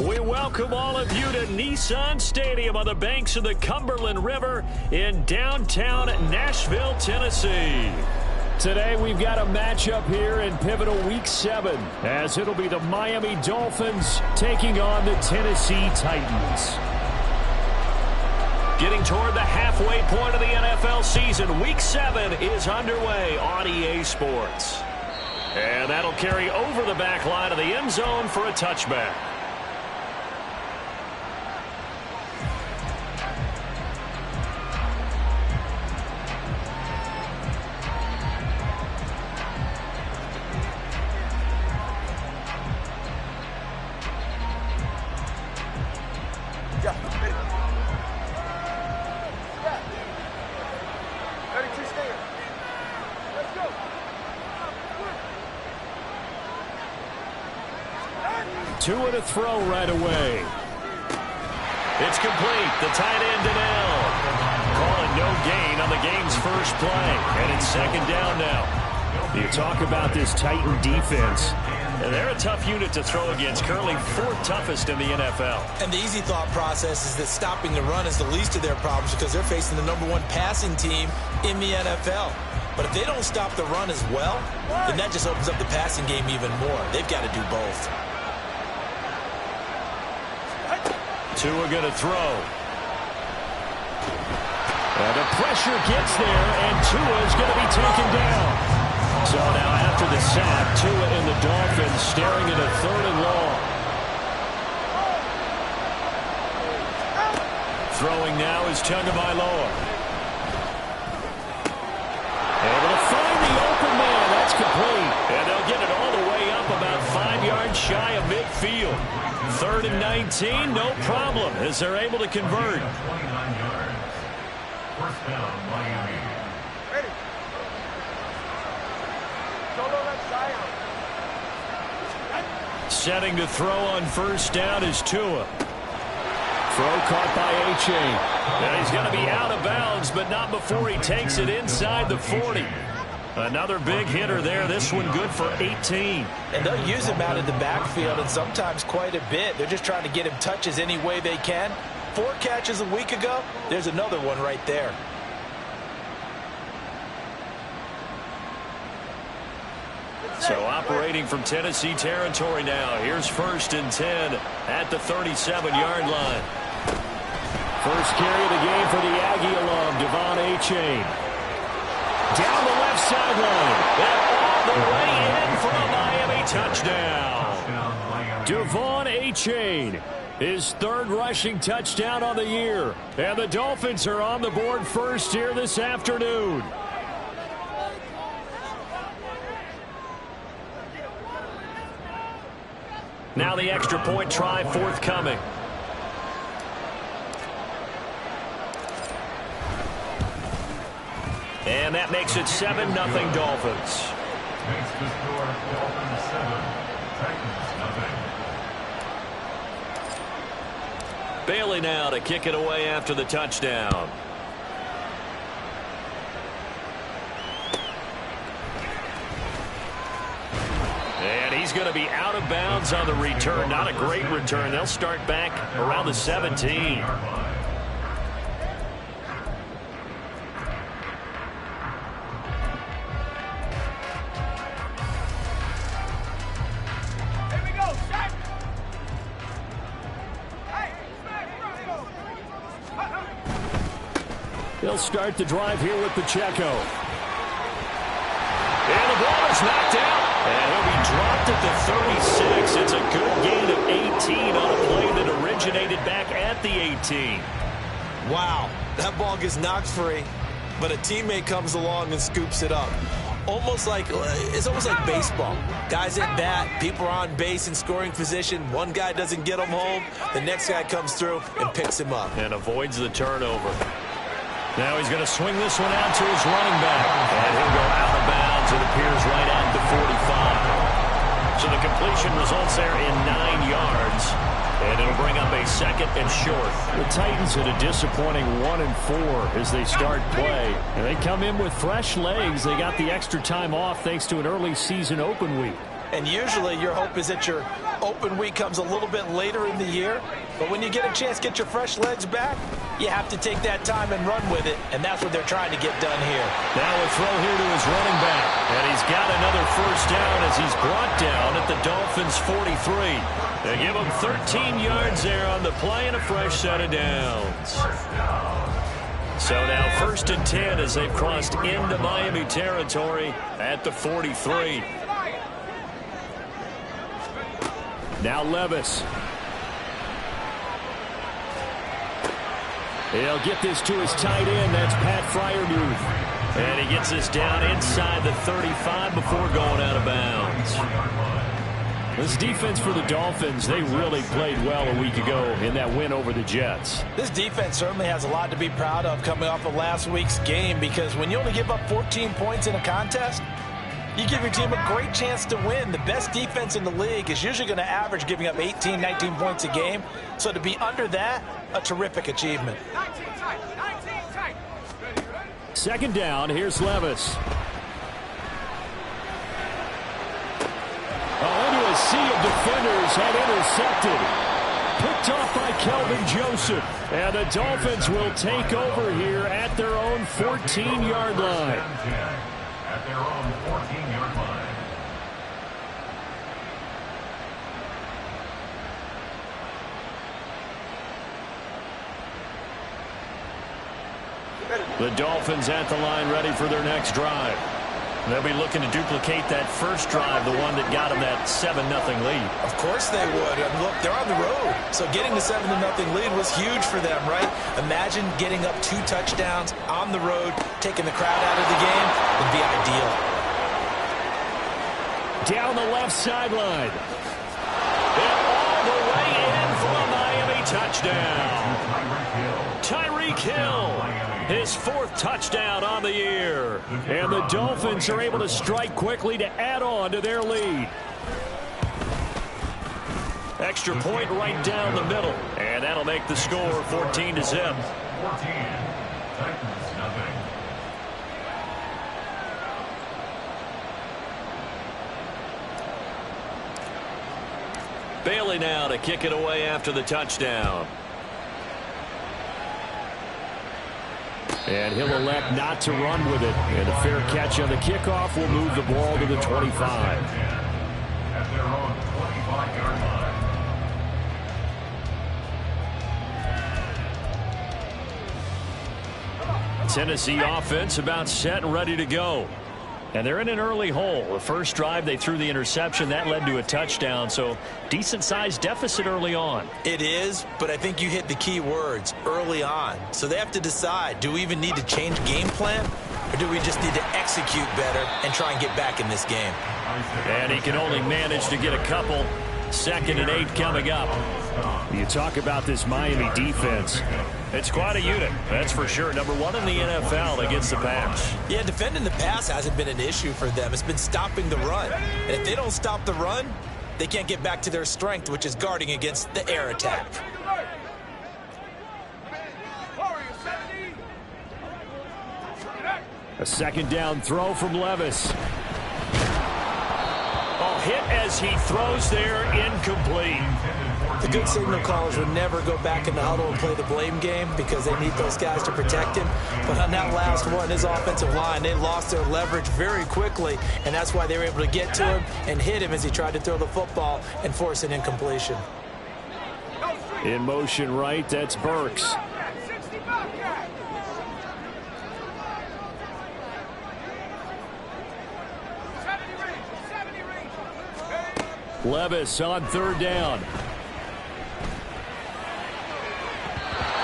We welcome all of you to Nissan Stadium on the banks of the Cumberland River in downtown Nashville, Tennessee. Today we've got a matchup here in pivotal Week 7, as it'll be the Miami Dolphins taking on the Tennessee Titans. Getting toward the halfway point of the NFL season, Week 7 is underway on EA Sports. And that'll carry over the back line of the end zone for a touchback. Tua to throw right away. It's complete. The tight end to Nell. Calling no gain on the game's first play. And it's second down now. You talk about this Titan defense. And they're a tough unit to throw against. Currently fourth toughest in the NFL. And the easy thought process is that stopping the run is the least of their problems because they're facing the #1 passing team in the NFL. But if they don't stop the run as well, then that just opens up the passing game even more. They've got to do both. Tua going to throw. And the pressure gets there, and Tua is going to be taken down. So now after the sack, Tua and the Dolphins staring at a 3rd and long. Throwing now is Tagovailoa. Able to find the open man. That's complete. And they'll get it all the way up about 5 yards shy of midfield. 3rd and 19, no problem, as they're able to convert. Setting to throw on first down is Tua. Throw caught by A-Chain. Now he's going to be out of bounds, but not before he takes it inside the 40. Another big hitter there. This one good for 18. And they'll use him out of the backfield, and sometimes quite a bit. They're just trying to get him touches any way they can. 4 catches a week ago. There's another one right there. So operating from Tennessee territory now. Here's 1st and 10 at the 37-yard line. First carry of the game for the Aggie alum, Devon A-Chain. Down the left sideline. And all the way in for a Miami touchdown. Devon A-Chain, his 3rd rushing touchdown on the year. And the Dolphins are on the board first here this afternoon. Now the extra point try forthcoming. And that makes it 7-0 Dolphins. Makes the score Dolphins 7, Titans 0. Bailey now to kick it away after the touchdown. And he's going to be out of bounds on the return. Not a great return. They'll start back around the 17. They'll start the drive here with Pacheco. And the ball is knocked out. And he'll be dropped at the 36. It's a good gain of 18 on a play that originated back at the 18. Wow, that ball gets knocked free, but a teammate comes along and scoops it up. It's almost like baseball. Guys at bat, people are on base in scoring position. One guy doesn't get him home. The next guy comes through and picks him up. And avoids the turnover. Now he's going to swing this one out to his running back. And he'll go out of bounds. It appears right at the 45. So the completion results there in 9 yards. And it'll bring up a 2nd and short. The Titans at a disappointing 1-4 as they start play. And they come in with fresh legs. They got the extra time off thanks to an early season open week. And usually your hope is that your open week comes a little bit later in the year. But when you get a chance to get your fresh legs back, you have to take that time and run with it. And that's what they're trying to get done here. Now a throw here to his running back. And he's got another first down as he's brought down at the Dolphins' 43. They give him 13 yards there on the play and a fresh set of downs. So now 1st and 10 as they've crossed into Miami territory at the 43. Now Levis. He'll get this to his tight end. That's Pat Freiermuth. And he gets this down inside the 35 before going out of bounds. This defense for the Dolphins, they really played well a week ago in that win over the Jets. This defense certainly has a lot to be proud of coming off of last week's game, because when you only give up 14 points in a contest, you give your team a great chance to win. The best defense in the league is usually going to average giving up 18, 19 points a game. So to be under that, a terrific achievement. 2nd down, here's Levis. Into a sea of defenders and intercepted. Picked off by Kelvin Joseph. And the Dolphins will take over here at their own 14-yard line. At their own 14-yard line. The Dolphins at the line ready for their next drive. They'll be looking to duplicate that first drive, the one that got them that 7-0 lead. Of course they would. And look, they're on the road. So getting the 7-0 lead was huge for them, right? Imagine getting up 2 touchdowns on the road, taking the crowd out of the game would be ideal. Down the left sideline. And all the way in for a Miami touchdown. Tyreek Hill. His 4th touchdown on the year. And the Dolphins are able to strike quickly to add on to their lead. Extra point right down the middle. And that'll make the score 14-0. 14. Titans, nothing. Bailey now to kick it away after the touchdown. And he'll elect not to run with it. And a fair catch on the kickoff will move the ball to the 25. At their own 25-yard line. Tennessee offense about set and ready to go. And they're in an early hole. The first drive, they threw the interception. That led to a touchdown, so decent-sized deficit early on. It is, but I think you hit the key words, early on. So they have to decide, do we even need to change game plan, or do we just need to execute better and try and get back in this game? And he can only manage to get a couple. 2nd and 8 coming up. You talk about this Miami defense. It's quite a unit, that's for sure. Number 1 in the NFL against the pass. Yeah, defending the pass hasn't been an issue for them. It's been stopping the run. And if they don't stop the run, they can't get back to their strength, which is guarding against the air attack. A 2nd down throw from Levis. Hit as he throws there, incomplete. The good signal callers would never go back in the huddle and play the blame game because they need those guys to protect him. But on that last one, his offensive line, they lost their leverage very quickly, and that's why they were able to get to him and hit him as he tried to throw the football and force an incompletion. In motion right, that's Burks. Levis on 3rd down.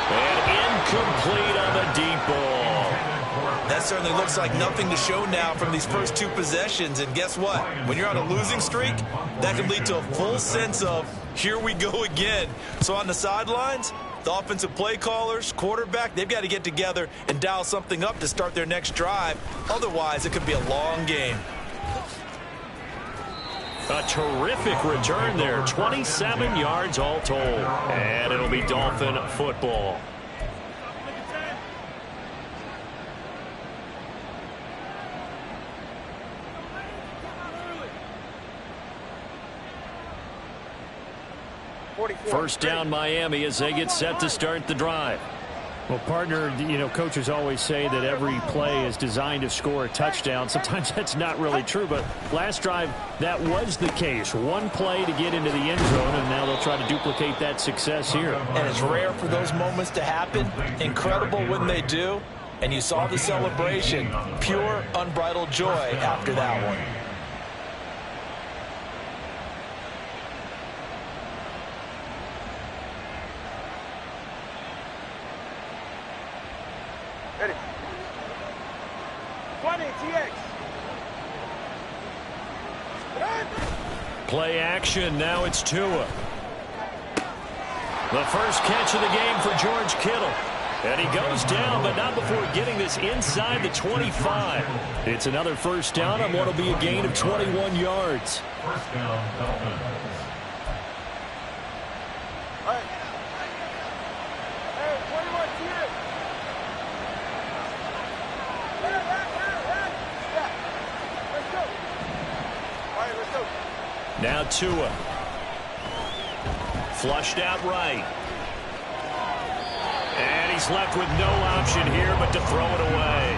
And incomplete on the deep ball. That certainly looks like nothing to show now from these first 2 possessions. And guess what? When you're on a losing streak, that can lead to a full sense of, here we go again. So on the sidelines, the offensive play callers, quarterback, they've got to get together and dial something up to start their next drive. Otherwise, it could be a long game. A terrific return there. 27 yards all told. And it'll be Dolphin football. First down Miami as they get set to start the drive. Well, partner, you know, coaches always say that every play is designed to score a touchdown. Sometimes that's not really true, but last drive, that was the case. One play to get into the end zone, and now they'll try to duplicate that success here. And it's rare for those moments to happen. Incredible when they do. And you saw the celebration. Pure, unbridled joy after that one. Ready. 20, TX. Play action, now it's Tua. The first catch of the game for George Kittle. And he goes down, but not before getting this inside the 25. It's another first down on what will be a gain of 21 yards. First down, Dolphins. All right. Hey, 21, TX. Yeah. Let's go. All right, let's go. Now Tua. Flushed out right. And he's left with no option here but to throw it away.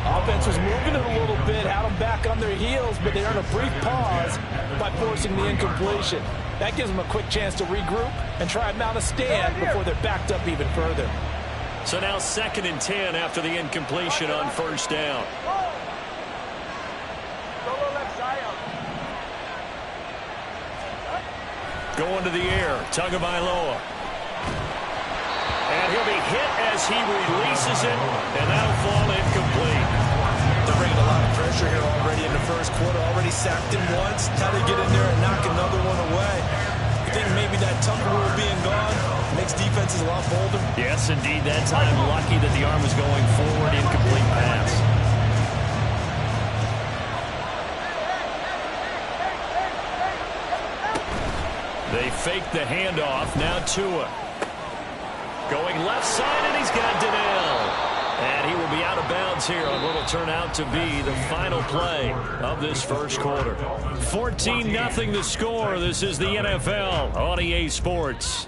Offense was moving it a little bit, had them back on their heels, but they earned a brief pause by forcing the incompletion. That gives them a quick chance to regroup and try and mount a stand before they're backed up even further. So now 2nd and 10 after the incompletion on first down. Going to the air, Tagovailoa. And he'll be hit as he releases it, and that'll fall incomplete. They're bringing a lot of pressure here already in the first quarter. Already sacked him once. Now they get in there and knock another one away. I think maybe that tunnel rule being gone makes defenses a lot bolder. Yes, indeed. That time, lucky that the arm was going forward. Incomplete pass. They fake the handoff. Now Tua. Going left side, and he's got Donnell. And he will be out of bounds here on what will turn out to be the final play of this first quarter. 14-0 the score. This is the NFL on EA Sports.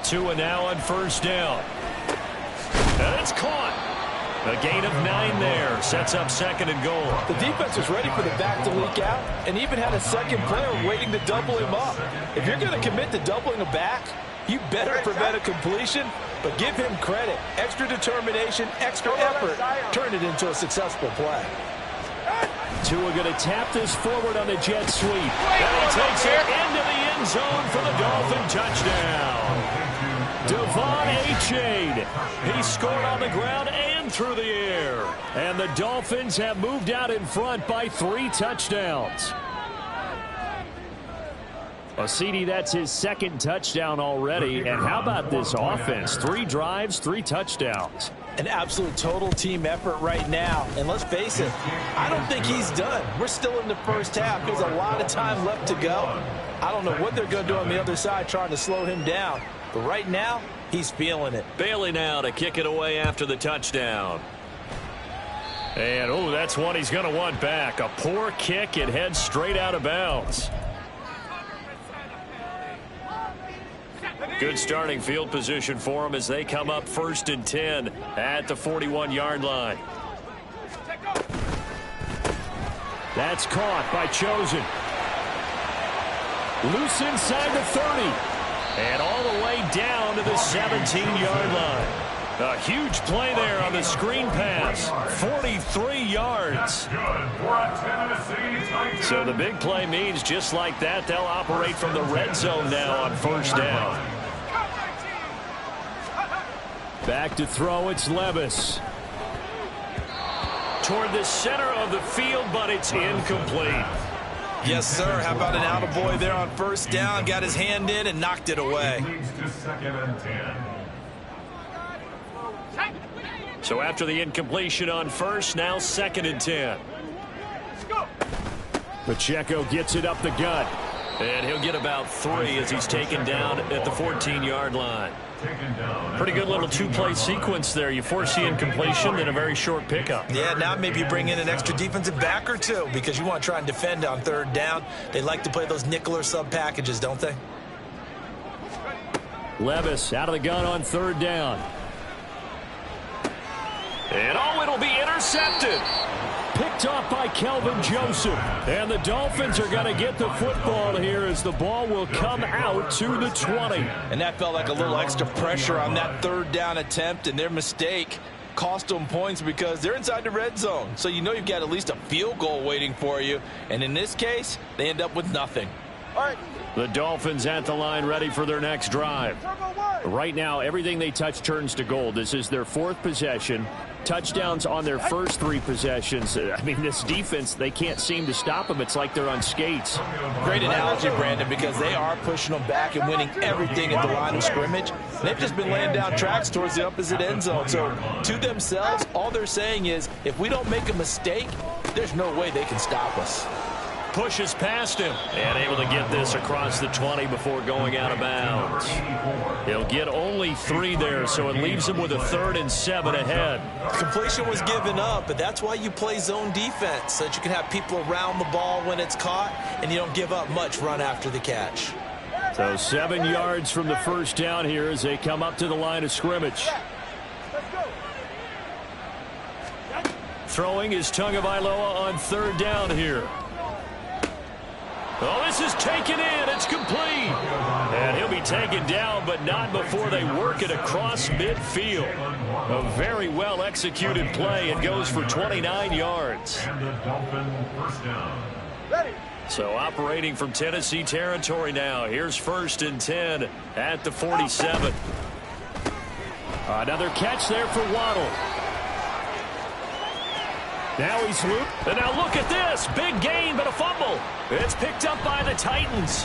Tua now on first down. And it's caught. A gain of 9 there. Sets up 2nd and goal. The defense was ready for the back to leak out and even had a second player waiting to double him up. If you're going to commit to doubling a back, you better prevent a completion, but give him credit. Extra determination, extra effort, turn it into a successful play. Tua going to tap this forward on the jet sweep. And he takes it into the end zone for the Dolphin touchdown. Devon Achane. He scored on the ground and through the air. And the Dolphins have moved out in front by 3 touchdowns. Well, CD, that's his 2nd touchdown already. And how about this offense? 3 drives, 3 touchdowns. An absolute total team effort right now. And let's face it, I don't think he's done. We're still in the first half. There's a lot of time left to go. I don't know what they're going to do on the other side trying to slow him down. But right now, he's feeling it. Bailey now to kick it away after the touchdown. And, oh, that's one he's going to want back. A poor kick. It heads straight out of bounds. Good starting field position for them as they come up 1st and 10 at the 41-yard line. That's caught by Chosen. Loose inside the 30. And all the way down to the 17-yard line. A huge play there on the screen pass. 43 yards. So the big play means just like that, they'll operate from the red zone now on first down. Back to throw, it's Levis. Toward the center of the field, but it's incomplete. Yes, sir. How about an attaboy there on first down? Got his hand in and knocked it away. Leads to 2nd and 10. So after the incompletion on first, now 2nd and 10. Pacheco gets it up the gut. And he'll get about 3 as he's taken down at the 14-yard line. Pretty good little two-play sequence there. You force the incompletion, then a very short pickup. Yeah, now maybe you bring in an extra defensive back or two because you want to try and defend on 3rd down. They like to play those nickel or sub packages, don't they? Levis out of the gun on 3rd down. And it'll be intercepted. Picked off by Kelvin Joseph. And the Dolphins are going to get the football here as the ball will come out to the 20. And that felt like a little extra pressure on that 3rd down attempt, and their mistake cost them points because they're inside the red zone. So you know you've got at least a field goal waiting for you. And in this case, they end up with nothing. All right. The Dolphins at the line ready for their next drive. Right now, everything they touch turns to gold. This is their 4th possession. Touchdowns on their first 3 possessions. I mean, this defense, they can't seem to stop them. It's like they're on skates. Great analogy, Brandon, because they are pushing them back and winning everything at the line of scrimmage. They've just been laying down tracks towards the opposite end zone. So to themselves, all they're saying is, if we don't make a mistake, there's no way they can stop us. Pushes past him and able to get this across the 20 before going out of bounds. He'll get only 3 there, so it leaves him with a 3rd and 7 ahead. Completion was given up, but that's why you play zone defense, so that you can have people around the ball when it's caught, and you don't give up much run after the catch. So 7 yards from the first down here as they come up to the line of scrimmage. Throwing is Tagovailoa on 3rd down here. Oh, this is taken in. It's complete. And he'll be taken down, but not before they work it across midfield. A very well-executed play. It goes for 29 yards. And the Dolphin first down. So operating from Tennessee territory now. Here's 1st and 10 at the 47. Another catch there for Waddle. Now he's looped. And now look at this. Big gain, but a fumble. It's picked up by the Titans.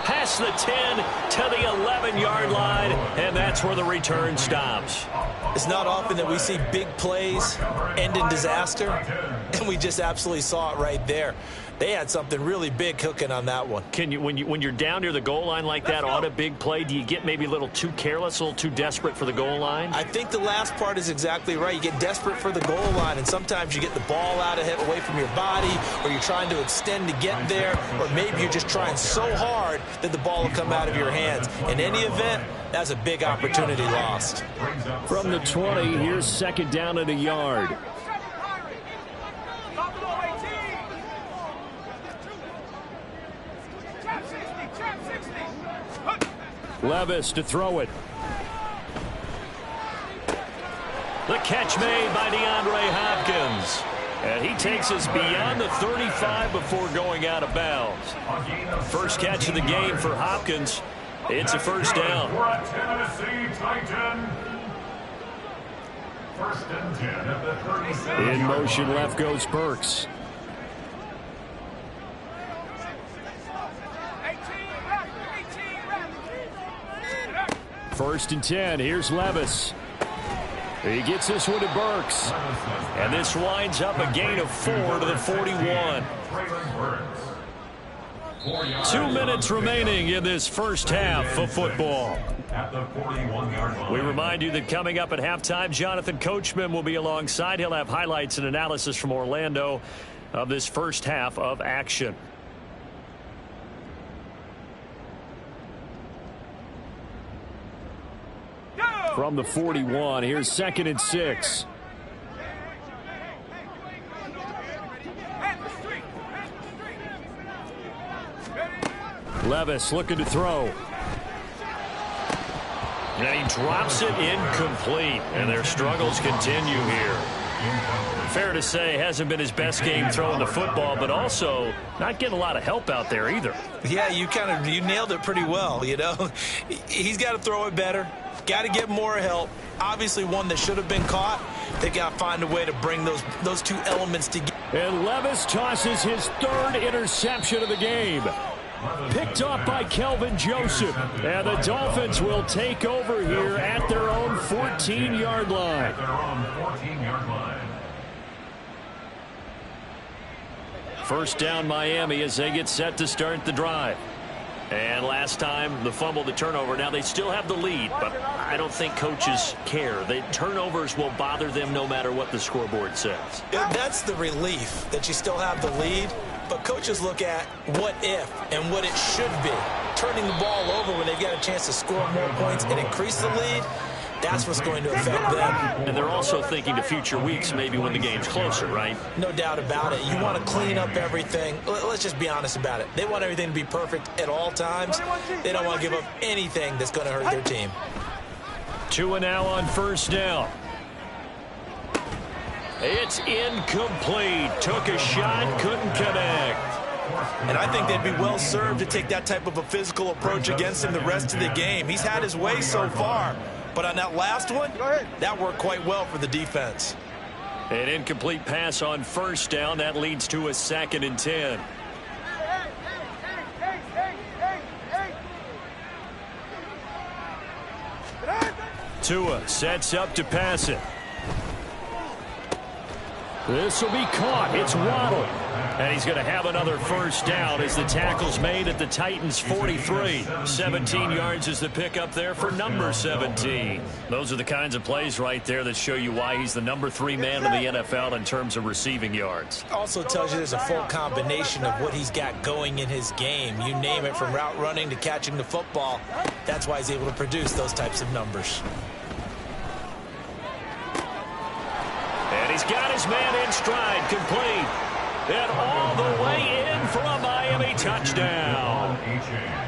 Past the 10 to the 11-yard line, and that's where the return stops. It's not often that we see big plays end in disaster, and we just absolutely saw it right there. They had something really big cooking on that one. Can you, when you're down near the goal line like that on a big play, do you get maybe a little too careless, a little too desperate for the goal line? I think the last part is exactly right. You get desperate for the goal line, and sometimes you get the ball out of it, away from your body, or you're trying to extend to get there, or maybe you're just trying so hard that the ball will come out of your hands. In any event, that's a big opportunity lost. From the 20, here's 2nd down and a yard. Levis to throw it. The catch made by DeAndre Hopkins. And he takes us beyond the 35 before going out of bounds. First catch of the game for Hopkins. It's a first down. For a Tennessee Titan. 1st and 10 at the 37. In motion left goes Burks. First and 10. Here's Levis. He gets this one to Burks. And this winds up a gain of 4 to the 41. 2 minutes remaining in this first half of football. At the 41-yard line. We remind you that coming up at halftime, Jonathan Coachman will be alongside. He'll have highlights and analysis from Orlando of this first half of action. From the 41, here's 2nd and 6. Levis looking to throw. And he drops it incomplete. And their struggles continue here. Fair to say, hasn't been his best game throwing the football, but also not getting a lot of help out there either. Yeah, you nailed it pretty well, you know. He's got to throw it better. Got to get more help. Obviously one that should have been caught. They got to find a way to bring those two elements together. And Levis tosses his third interception of the game. Picked off by Kelvin Joseph. And the Dolphins will take over here at their own 14-yard line. First down Miami as they get set to start the drive. And last time, the fumble, the turnover. Now, they still have the lead, but I don't think coaches care. The turnovers will bother them no matter what the scoreboard says. That's the relief, that you still have the lead. But coaches look at what if and what it should be. Turning the ball over when they've got a chance to score more points and increase the lead, that's what's going to affect them. And they're also thinking to future weeks, maybe when the game's closer, right? No doubt about it. You want to clean up everything. Let's just be honest about it. They want everything to be perfect at all times. They don't want to give up anything that's going to hurt their team. Tua now on first down. It's incomplete. Took a shot, couldn't connect. And I think they'd be well served to take that type of a physical approach against him the rest of the game. He's had his way so far. But on that last one, that worked quite well for the defense. An incomplete pass on first down. That leads to a 2nd and 10. Tua sets up to pass it. This will be caught. It's Waddle. And he's going to have another first down as the tackle's made at the Titans' 43. 17 yards is the pickup there for number 17. Those are the kinds of plays right there that show you why he's the number 3 man in the NFL in terms of receiving yards. Also tells you there's a full combination of what he's got going in his game. You name it, from route running to catching the football. That's why he's able to produce those types of numbers. And he's got his man in stride, complete. And all the way in for a Miami touchdown.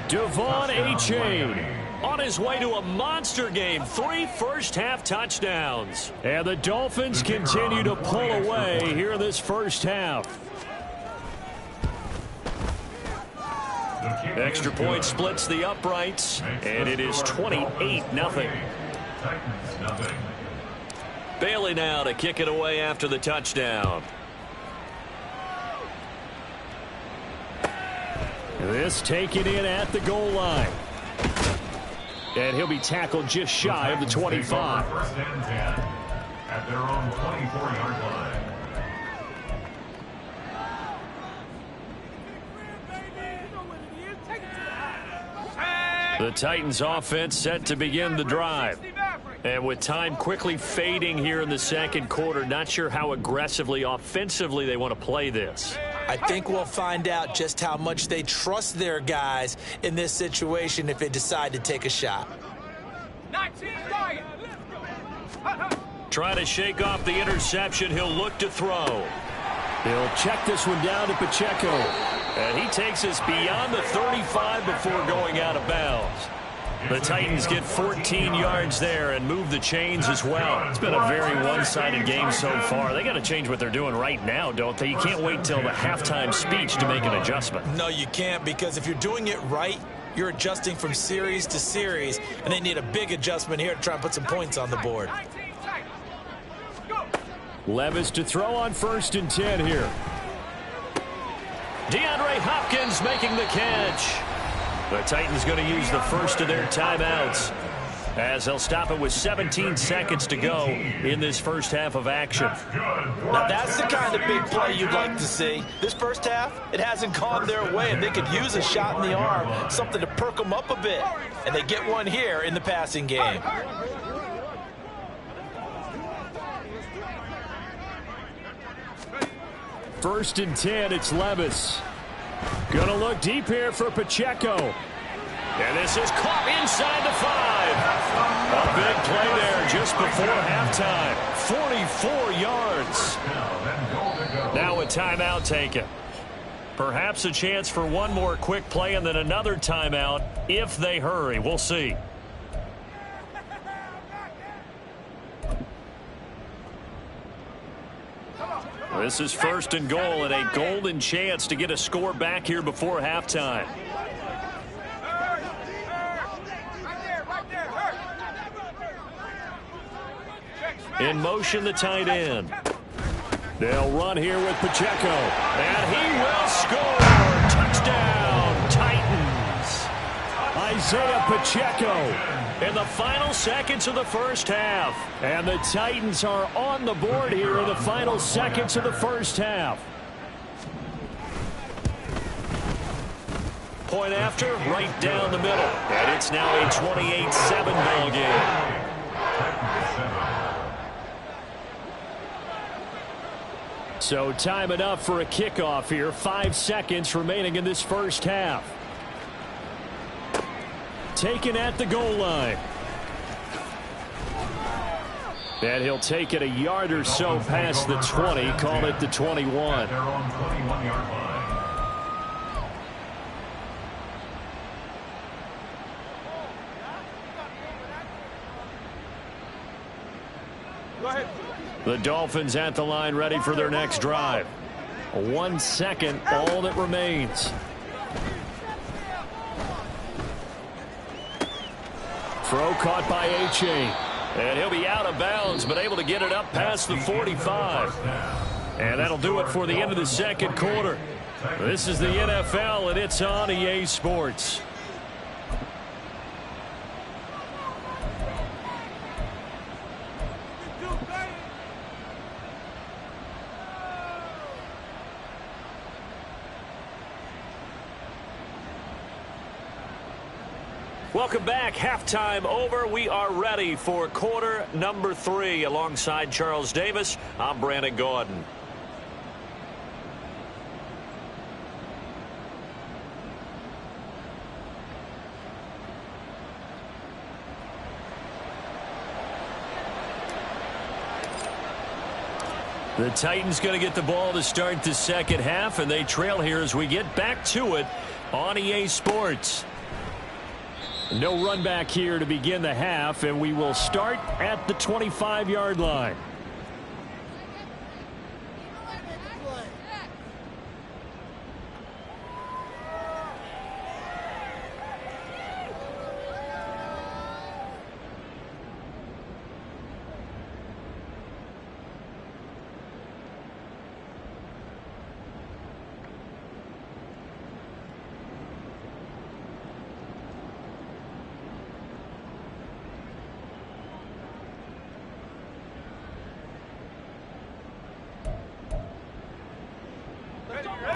De'Von Achane on his way to a monster game. 3 first-half touchdowns. And the Dolphins continue to pull away here in this first half. Extra point splits the uprights, and it is 28-0. Bailey now to kick it away after the touchdown. This taken in at the goal line. And he'll be tackled just shy of the 25. First and 10 at their own 24-yard line. The Titans offense set to begin the drive. And with time quickly fading here in the second quarter, not sure how aggressively, offensively they want to play this. I think we'll find out just how much they trust their guys in this situation if they decide to take a shot. Trying to shake off the interception. He'll look to throw. He'll check this one down to Pacheco. And he takes us beyond the 35 before going out of bounds. The Titans get 14 yards there and move the chains as well. It's been a very one-sided game so far. They got to change what they're doing right now, don't they? You can't wait till the halftime speech to make an adjustment. No, you can't, because if you're doing it right, you're adjusting from series to series, and they need a big adjustment here to try and put some points on the board. Levis to throw on 1st and 10 here. DeAndre Hopkins making the catch. The Titans going to use the first of their timeouts as they'll stop it with 17 seconds to go in this first half of action. Now that's the kind of big play you'd like to see. This first half, it hasn't gone their way, and they could use a shot in the arm, something to perk them up a bit. And they get one here in the passing game. First and 10, it's Levis. Gonna look deep here for Pacheco. And this is caught inside the 5. A big play there just before halftime. 44 yards. Now a timeout taken. Perhaps a chance for one more quick play and then another timeout if they hurry. We'll see. This is 1st and goal and a golden chance to get a score back here before halftime. In motion, the tight end. They'll run here with Pacheco. And he will score. Touchdown, Titans. Isaiah Pacheco in the final seconds of the first half. And the Titans are on the board here in the final seconds of the first half. Point after, right down the middle. And it's now a 28-7 ball game. So time enough for a kickoff here. 5 seconds remaining in this first half. Taken at the goal line. And he'll take it a yard or so past the 20. Call it the 21. The Dolphins at the line ready for their next drive. 1 second, all that remains. Throw caught by A-Chain. And he'll be out of bounds, but able to get it up past the 45. And that'll do it for the end of the second quarter. This is the NFL, and it's on EA Sports. Welcome back. Halftime over. We are ready for quarter number 3. Alongside Charles Davis, I'm Brandon Gordon. The Titans going to get the ball to start the second half, and they trail here as we get back to it on EA Sports. No run back here to begin the half, and we will start at the 25-yard line.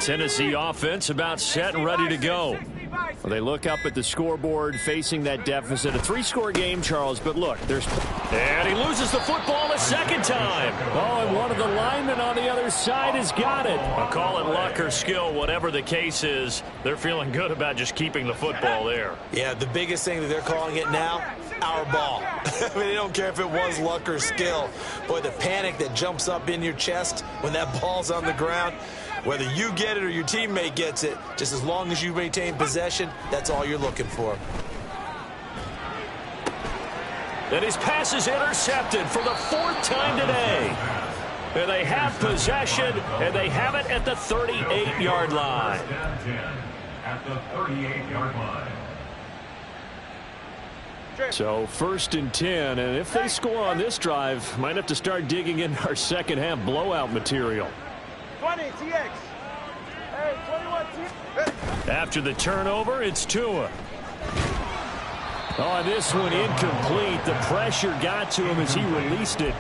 Tennessee offense about set and ready to go. Well, they look up at the scoreboard facing that deficit. A 3-score game, Charles, but look, there's... And he loses the football a second time. Oh, and one of the linemen on the other side has got it. I'll call it luck or skill, whatever the case is. They're feeling good about just keeping the football there. Yeah, the biggest thing that they're calling it now, our ball. I mean, they don't care if it was luck or skill. Boy, the panic that jumps up in your chest when that ball's on the ground, whether you get it or your teammate gets it, just as long as you maintain possession, that's all you're looking for. And his pass is intercepted for the 4th time today. And they have possession, and they have it at the 38-yard line. At the 38-yard line. So 1st and 10, and if they score on this drive, might have to start digging in our second half blowout material. 20, TX. Hey, 21, TX. After the turnover, it's Tua. Oh, this one incomplete. The pressure got to him as he released it,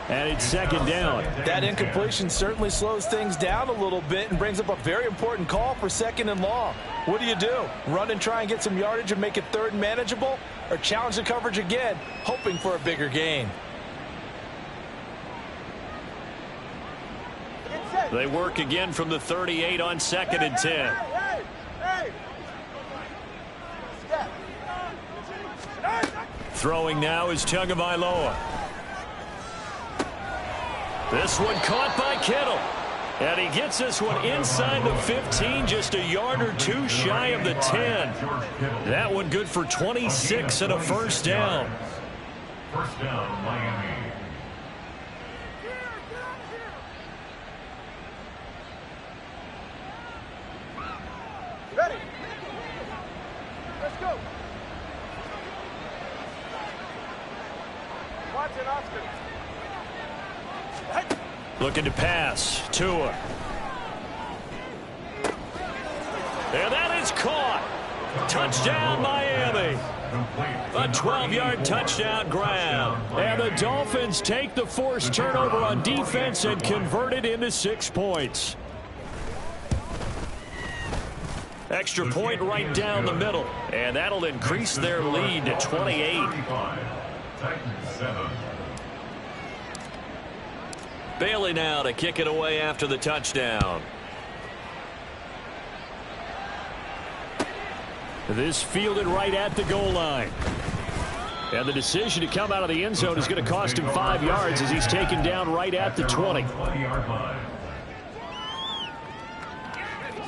and it's second down. That incompletion certainly slows things down a little bit and brings up a very important call for 2nd and long. What do? Run and try and get some yardage and make it 3rd and manageable, or challenge the coverage again, hoping for a bigger gain? They work again from the 38 on 2nd and 10. Throwing now is Tagovailoa. This one caught by Kittle. And he gets this one inside the 15, just a yard or 2 shy of the 10. That one good for 26 and a first down. First down, Miami. Ready. Let's go. Watch it, Oscar. Looking to pass. Tua. And that is caught. Touchdown, Miami. A 12-yard touchdown grab. And the Dolphins take the forced turnover on defense and convert it into 6 points. Extra point right down the middle. And that'll increase their lead to 28. Titans 7. Bailey now to kick it away after the touchdown. This fielded right at the goal line. And the decision to come out of the end zone is going to cost him 5 yards as he's taken down right at the 20. 20-yard line.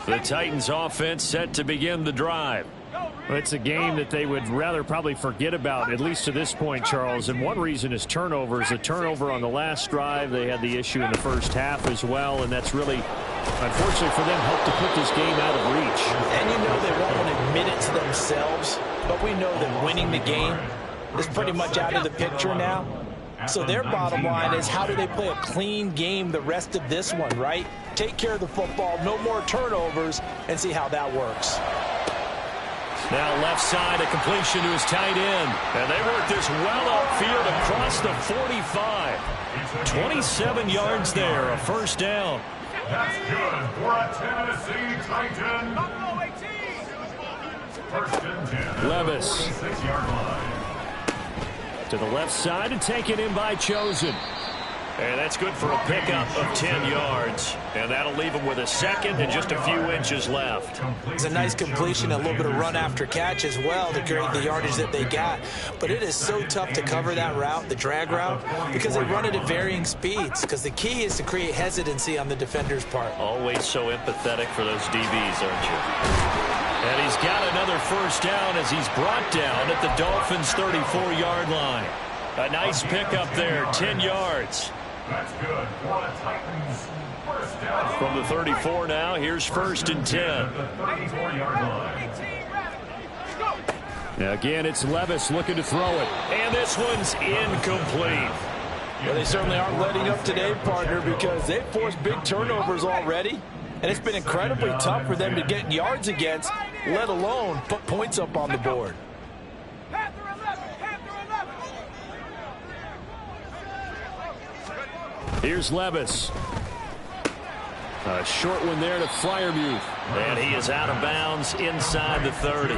The Titans offense set to begin the drive. Well, it's a game that they would rather probably forget about, at least to this point, Charles. And one reason is turnovers. A turnover on the last drive. They had the issue in the first half as well, and that's really, unfortunately for them, helped to put this game out of reach. And you know they won't admit it to themselves, but we know that winning the game is pretty much out of the picture now. So their bottom line is, how do they play a clean game the rest of this one, right? Take care of the football, no more turnovers, and see how that works. Now left side, a completion to his tight end. And they work this well upfield across the 45. 27 yards there, a first down. That's good for a Tennessee Titan. First and 10. Levis. 6-yard line. To the left side and taken in by Chosen. And that's good for a pickup of 10 yards. And that'll leave him with a second and just a few inches left. It's a nice completion, a little bit of run after catch as well to create the yardage that they got. But it is so tough to cover that route, the drag route, because they run it at varying speeds. Because the key is to create hesitancy on the defender's part. Always so empathetic for those DBs, aren't you? And he's got another first down as he's brought down at the Dolphins' 34-yard line. A nice pickup there, 10 yards. That's good for a Titans first down. From the 34 now, here's first and 10. The 34-yard line. Now again, it's Levis looking to throw it. And this one's incomplete. Well, they certainly aren't letting up today, partner, because they've forced big turnovers already. And it's been incredibly tough for them to get yards against, let alone put points up on the board. Here's Levis. A short one there to Fryermuth. And he is out of bounds inside the 30.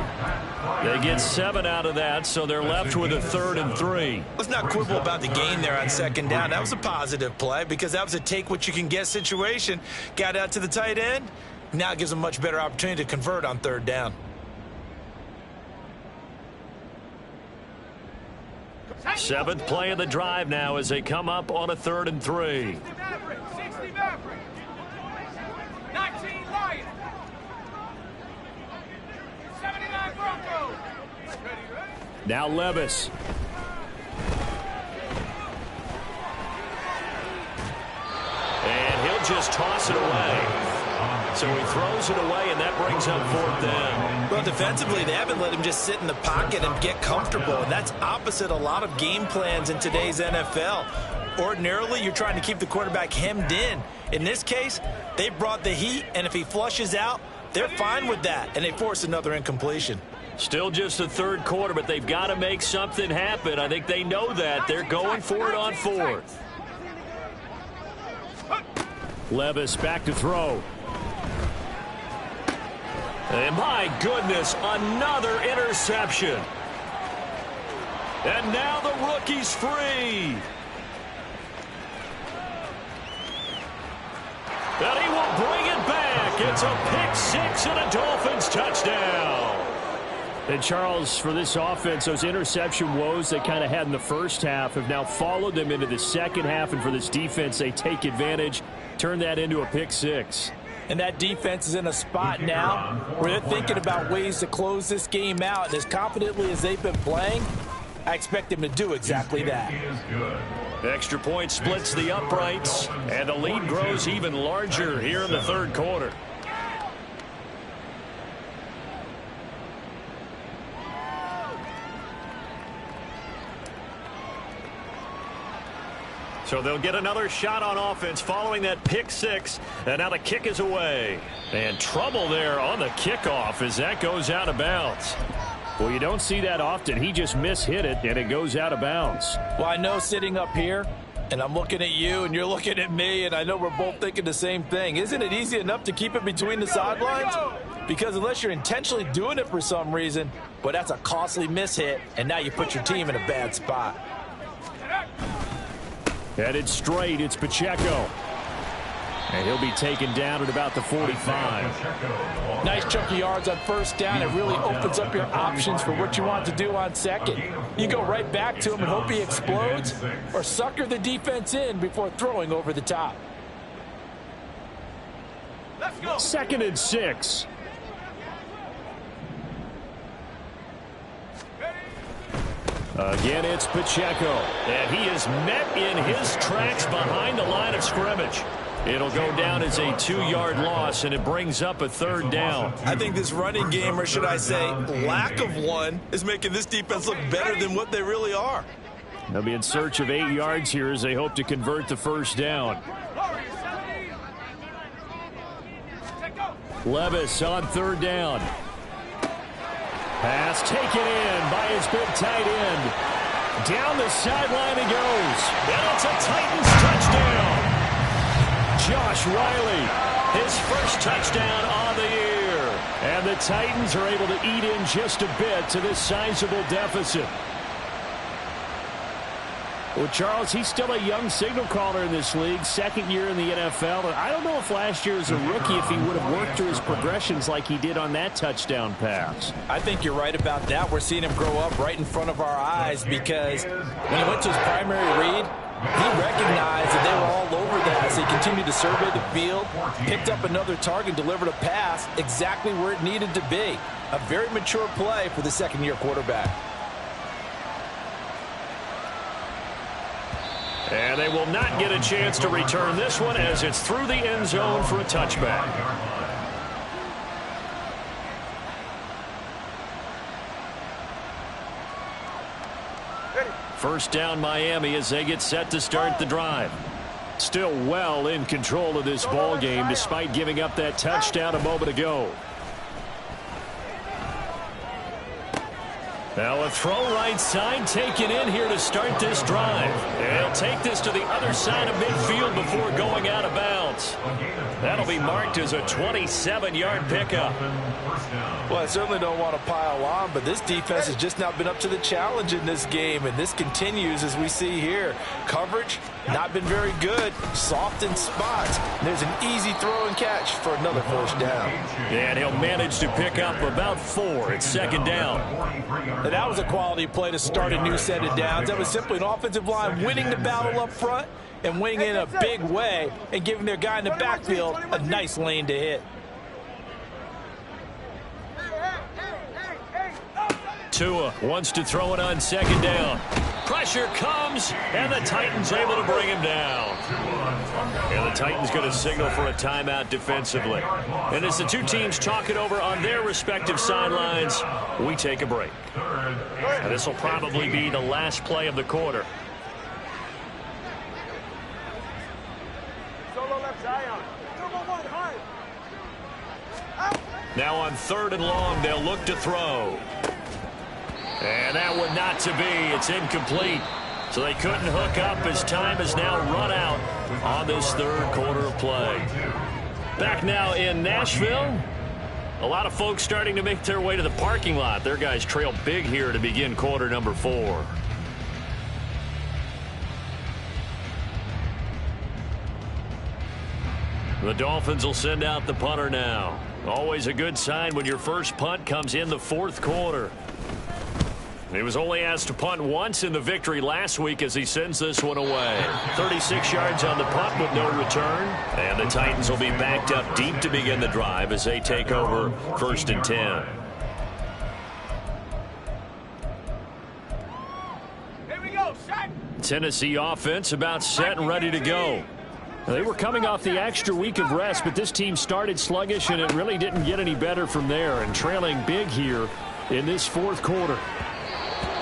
They get 7 out of that, so they're left with a 3rd and 3. Let's not quibble about the gain there on second down. That was a positive play because that was a take-what-you-can-get situation. Got out to the tight end. Now it gives them a much better opportunity to convert on 3rd down. Seventh play of the drive now as they come up on a 3rd and 3. 60 Maverick. 19 Lion. 79 Bronco. Now Levis. And he'll just toss it away. So he throws it away, and that brings up 4th down. Well, defensively, they haven't let him just sit in the pocket and get comfortable, and that's opposite a lot of game plans in today's NFL. Ordinarily, you're trying to keep the quarterback hemmed in. In this case, they brought the heat, and if he flushes out, they're fine with that, and they force another incompletion. Still just the 3rd quarter, but they've got to make something happen. I think they know that. They're going for it on 4th. Levis back to throw. And my goodness, another interception. And now the rookie's free. And he will bring it back. It's a pick-6 and a Dolphins touchdown. And Charles, for this offense, those interception woes they kind of had in the first half have now followed them into the second half. And for this defense, they take advantage, turn that into a pick-6. And that defense is in a spot now where they're thinking about ways to close this game out. And as confidently as they've been playing, I expect them to do exactly that. Extra point splits the uprights, and the lead grows even larger here in the 3rd quarter. So they'll get another shot on offense following that pick six. And now the kick is away. And trouble there on the kickoff as that goes out of bounds. Well, you don't see that often. He just mishit it, and it goes out of bounds. Well, I know sitting up here, and I'm looking at you, and you're looking at me, and I know we're both thinking the same thing. Isn't it easy enough to keep it between the sidelines? Because unless you're intentionally doing it for some reason, but that's a costly mishit, and now you put your team in a bad spot. Headed straight, it's Pacheco. And he'll be taken down at about the 45. Nice chunk of yards on first down. It really opens up your options for what you want to do on second. You go right back to him and hope he explodes, or sucker the defense in before throwing over the top. Let's go. 2nd and 6. Again, it's Pacheco. And he is met in his tracks behind the line of scrimmage. It'll go down as a 2-yard loss, and it brings up a 3rd down. I think this running game, or should I say lack of one, is making this defense look better than what they really are. They'll be in search of 8 yards here as they hope to convert the 1st down. Levis on 3rd down. Pass taken in by his big tight end. Down the sideline he goes. And it's a Titans touchdown. Josh Riley, his first touchdown on the year. And the Titans are able to eat in just a bit to this sizable deficit. Well, Charles, he's still a young signal caller in this league, 2nd year in the NFL. And I don't know if last year as a rookie, if he would have worked through his progressions like he did on that touchdown pass. I think you're right about that. We're seeing him grow up right in front of our eyes because when he went to his primary read, he recognized that they were all over that as he continued to survey the field, picked up another target, delivered a pass exactly where it needed to be. A very mature play for the 2nd-year quarterback. And they will not get a chance to return this one as it's through the end zone for a touchback. First down Miami as they get set to start the drive. Still well in control of this ball game despite giving up that touchdown a moment ago. Now a throw right side taken in here to start this drive. And he'll take this to the other side of midfield before going out of bounds. That'll be marked as a 27-yard pickup. Well, I certainly don't want to pile on, but this defense has just not been up to the challenge in this game, and this continues as we see here. Coverage, not been very good. Soft in spots. There's an easy throw and catch for another first down. And he'll manage to pick up about 4 at 2nd down. And that was a quality play to start a new set of downs. That was simply an offensive line winning the battle up front and winning in a big way and giving their guy in the backfield a nice lane to hit. Tua wants to throw it on 2nd down. Pressure comes, and the Titans able to bring him down. And the Titans going to signal for a timeout defensively. And as the two teams talk it over on their respective sidelines, we take a break. And this will probably be the last play of the quarter. Now on 3rd and long, they'll look to throw. And that one not to be. It's incomplete. So they couldn't hook up as time has now run out on this 3rd quarter of play. Back now in Nashville. A lot of folks starting to make their way to the parking lot. Their guys trail big here to begin quarter number 4. The Dolphins will send out the punter now. Always a good sign when your first punt comes in the 4th quarter. He was only asked to punt once in the victory last week as he sends this one away. 36 yards on the punt with no return. And the Titans will be backed up deep to begin the drive as they take over 1st and 10. Here we go, shot. Tennessee offense about set and ready to go. They were coming off the extra week of rest, but this team started sluggish, and it really didn't get any better from there. And trailing big here in this 4th quarter.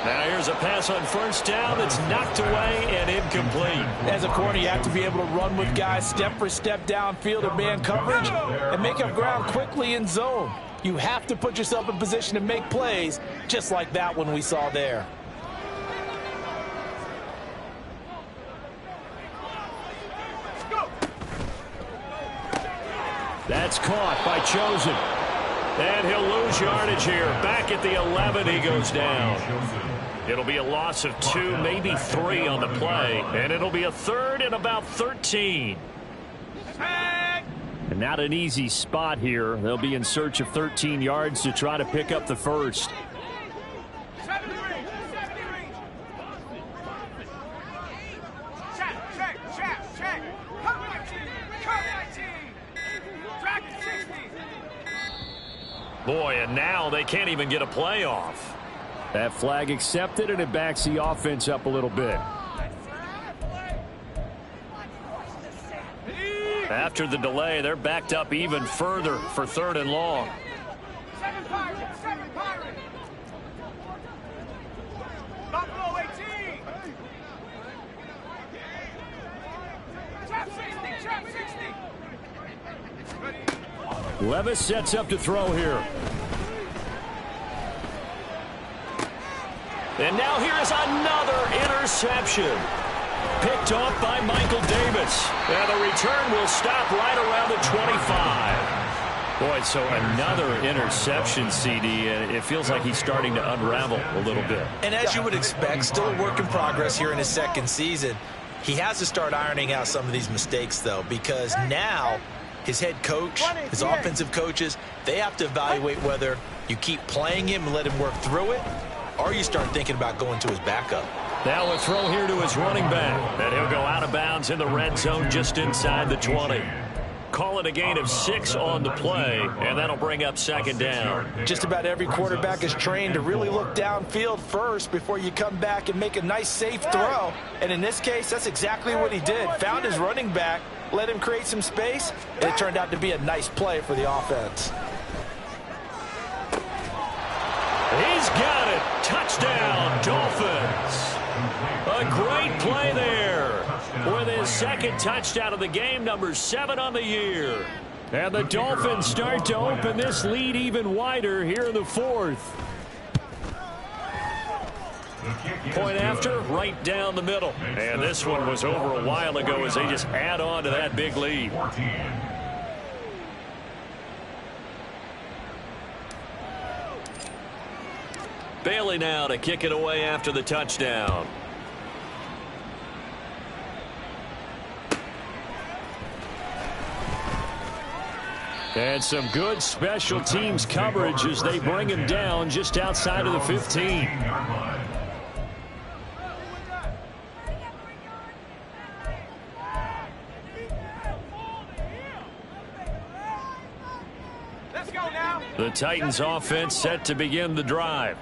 Now here's a pass on first down that's knocked away and incomplete. As a corner, you have to be able to run with guys step for step downfield in man coverage and make up ground quickly in zone. You have to put yourself in position to make plays, just like that one we saw there. That's caught by Chosen. And he'll lose yardage here. Back at the 11, he goes down. It'll be a loss of 2, maybe 3 on the play. And it'll be a third and about 13. And not an easy spot here. They'll be in search of 13 yards to try to pick up the first. Boy, and now they can't even get a play off. That flag accepted, and it backs the offense up a little bit. After the delay, they're backed up even further for 3rd and long. Buffalo 18. Trap 60, trap 60. Levis sets up to throw here. And now here is another interception. Picked off by Michael Davis. And the return will stop right around the 25. Boy, so another interception, CD. It feels like he's starting to unravel a little bit. And as you would expect, still a work in progress here in his 2nd season. He has to start ironing out some of these mistakes, though, because now his head coach, his offensive coaches, they have to evaluate whether you keep playing him and let him work through it, or you start thinking about going to his backup. Now a throw here to his running back. And he'll go out of bounds in the red zone just inside the 20. Call it a gain of 6 on the play, and that'll bring up 2nd down. Just about every quarterback is trained to really look downfield first before you come back and make a nice, safe throw. And in this case, that's exactly what he did. Found his running back, let him create some space, and it turned out to be a nice play for the offense. He's got it. Touchdown, Dolphins. A great play there with his 2nd touchdown of the game, number 7 on the year. And the Dolphins start to open this lead even wider here in the 4th. Point after, right down the middle. And this one was over a while ago as they just add on to that big lead. Bailey now to kick it away after the touchdown. And some good special teams coverage as they bring him down just outside of the 15. The Titans offense set to begin the drive.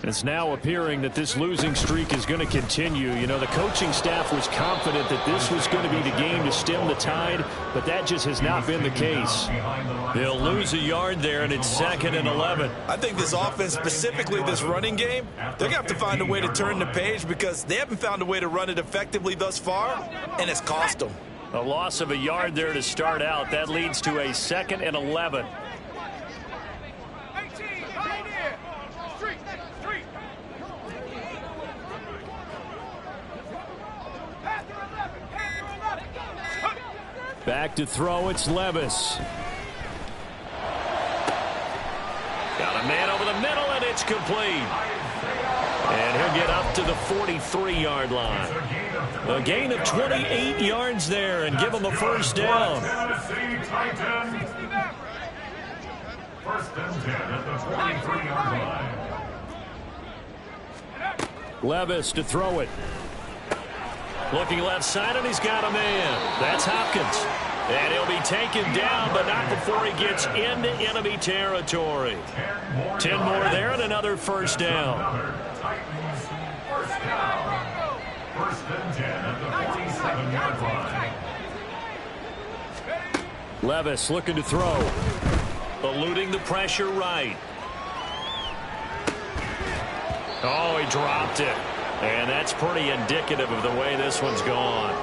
It's now appearing that this losing streak is going to continue. You know, the coaching staff was confident that this was going to be the game to stem the tide, but that just has not been the case. They'll lose a yard there, and it's 2nd and 11. I think this offense, specifically this running game, they're going to have to find a way to turn the page because they haven't found a way to run it effectively thus far, and it's cost them. A loss of a yard there to start out. That leads to a 2nd and 11. Back to throw, it's Levis. Got a man over the middle, and it's complete. And he'll get up to the 43-yard line. A gain of 28 yards there and give him a 1st down. First and 10 at the 43-yard line. Levis to throw it. Looking left side, and he's got a man. That's Hopkins. And he'll be taken down, but not before he gets into enemy territory. 10 more there and another 1st down. Titans first down. First and 10 at the 47-yard line. Levis looking to throw. Eluding the pressure right. Oh, he dropped it. And that's pretty indicative of the way this one's gone.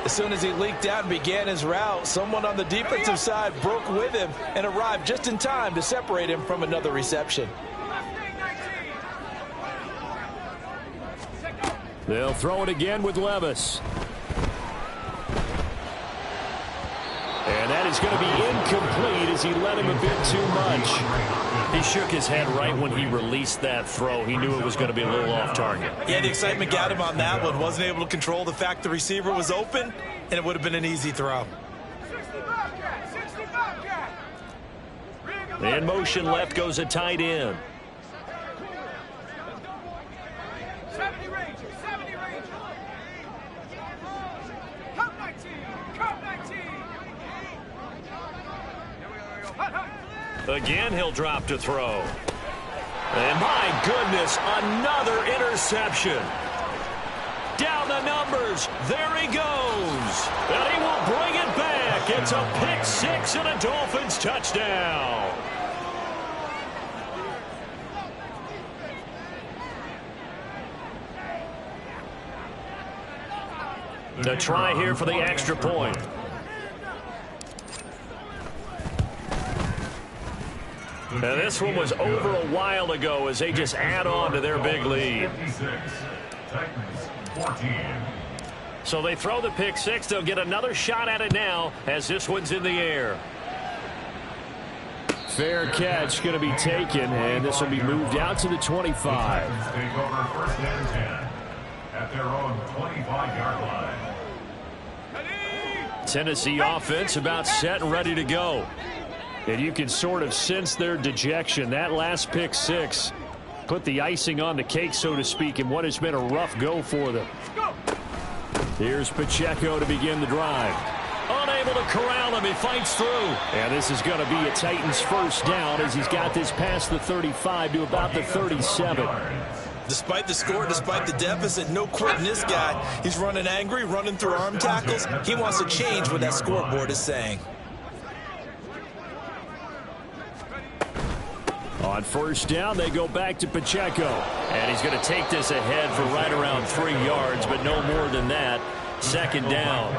As soon as he leaked out and began his route, someone on the defensive side broke with him and arrived just in time to separate him from another reception. They'll throw it again with Levis. And that is going to be incomplete as he let him a bit too much. He shook his head right when he released that throw. He knew it was going to be a little off target. Yeah, the excitement got him on that one. Wasn't able to control the fact the receiver was open, and it would have been an easy throw. In motion left goes a tight end. 70 Rangers, 70 Rangers. Cup 19, Cup 19. Again, he'll drop to throw. And my goodness, another interception. Down the numbers. There he goes. And he will bring it back. It's a pick six and a Dolphins touchdown. The try here for the extra point. Now this one was over a while ago as they just add on to their big lead. 56, Titans 14. So they throw the pick six. They'll get another shot at it now as this one's in the air. Fair catch going to be taken, and this will be moved out to the 25. Titans take over first and 10 at their own 25-yard line. Tennessee offense about set and ready to go. And you can sort of sense their dejection. That last pick six put the icing on the cake, so to speak, in what has been a rough go for them. Here's Pacheco to begin the drive. Unable to corral him. He fights through. And this is going to be a Titans first down as he's got this past the 35 to about the 37. Despite the score, despite the deficit, no quitting this guy. He's running angry, running through arm tackles. He wants to change what that scoreboard is saying. On first down, they go back to Pacheco. And he's going to take this ahead for right around 3 yards, but no more than that. Second down.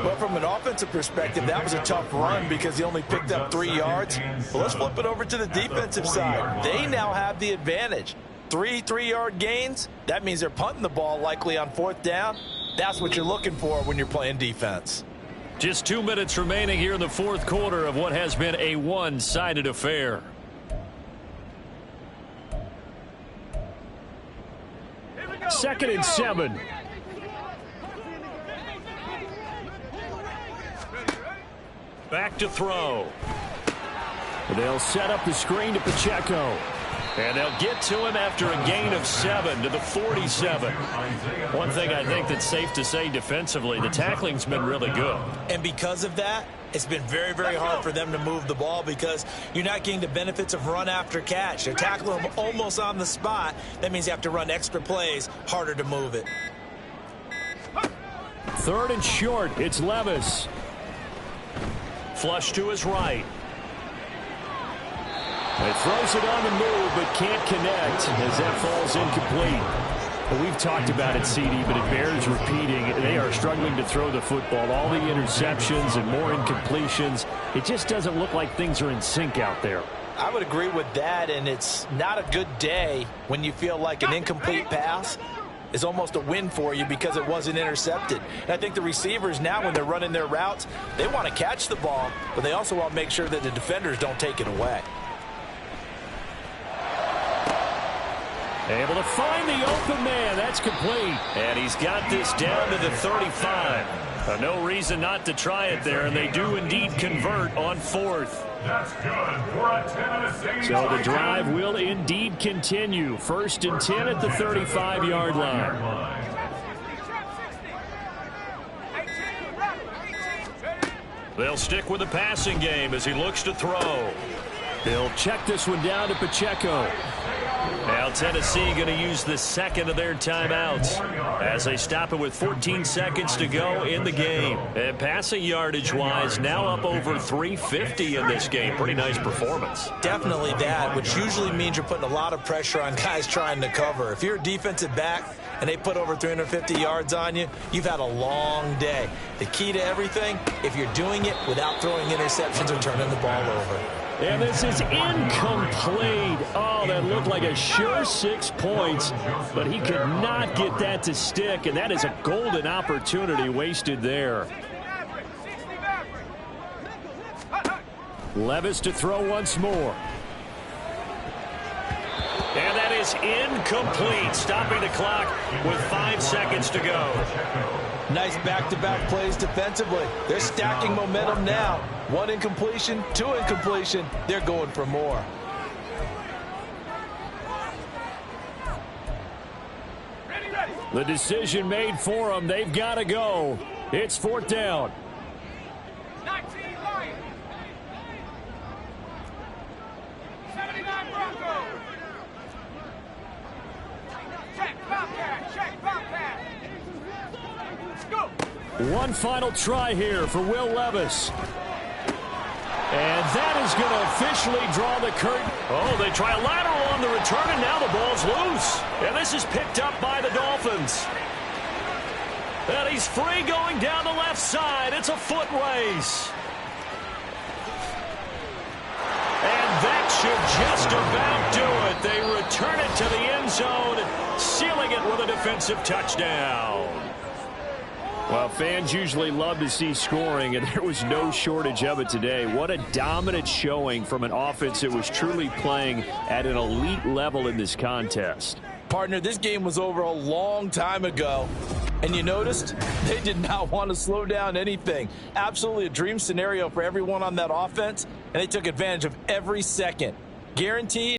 But from an offensive perspective, that was a tough run because he only picked up 3 yards. But let's flip it over to the defensive side. They now have the advantage. 3 3-yard gains, that means they're punting the ball likely on fourth down. That's what you're looking for when you're playing defense. Just 2 minutes remaining here in the fourth quarter of what has been a one-sided affair. Second and 7. Back to throw. They'll set up the screen to Pacheco. And they'll get to him after a gain of 7 to the 47. One thing I think that's safe to say defensively, the tackling's been really good. And because of that, it's been very, very hard for them to move the ball because you're not getting the benefits of run after catch. They're tackling them almost on the spot. That means you have to run extra plays, harder to move it. Third and short, it's Levis. Flush to his right. It throws it on the move, but can't connect as that falls incomplete. Well, we've talked about it, CD, but it bears repeating. They are struggling to throw the football. All the interceptions and more incompletions. It just doesn't look like things are in sync out there. I would agree with that, and it's not a good day when you feel like an incomplete pass is almost a win for you because it wasn't intercepted. And I think the receivers now, when they're running their routes, they want to catch the ball, but they also want to make sure that the defenders don't take it away. Able to find the open man. That's complete. And he's got this down to the 35. No reason not to try it there, and they do indeed convert on fourth. That's good for a Tennessee. So the drive will indeed continue. First and 10 at the 35-yard line. They'll stick with the passing game as he looks to throw. They'll check this one down to Pacheco. Now Now Tennessee going to use the second of their timeouts as they stop it with 14 seconds to go in the game. And passing yardage-wise, now up over 350 in this game. Pretty nice performance. Definitely that, which usually means you're putting a lot of pressure on guys trying to cover. If you're a defensive back and they put over 350 yards on you, you've had a long day. The key to everything, if you're doing it without throwing interceptions or turning the ball over. And this is incomplete. Oh, that looked like a sure 6 points, but he could not get that to stick, and that is a golden opportunity wasted there. Levis to throw once more. And that is incomplete, stopping the clock with 5 seconds to go. Nice back-to-back plays defensively. They're stacking momentum now. 1 incompletion, 2 incompletion. They're going for more. The decision made for them. They've got to go. It's 4th down. 19 Lions. 79 Broncos. Check Bobcat. Check Bobcat. Go. One final try here for Will Levis. And that is going to officially draw the curtain. Oh, they try a lateral on the return, and now the ball's loose. And this is picked up by the Dolphins. And he's free going down the left side. It's a foot race. And that should just about do it. They return it to the end zone, sealing it with a defensive touchdown. Well, fans usually love to see scoring, and there was no shortage of it today. What a dominant showing from an offense that was truly playing at an elite level in this contest. Partner, this game was over a long time ago. And you noticed they did not want to slow down anything. Absolutely a dream scenario for everyone on that offense, and they took advantage of every second. Guaranteed.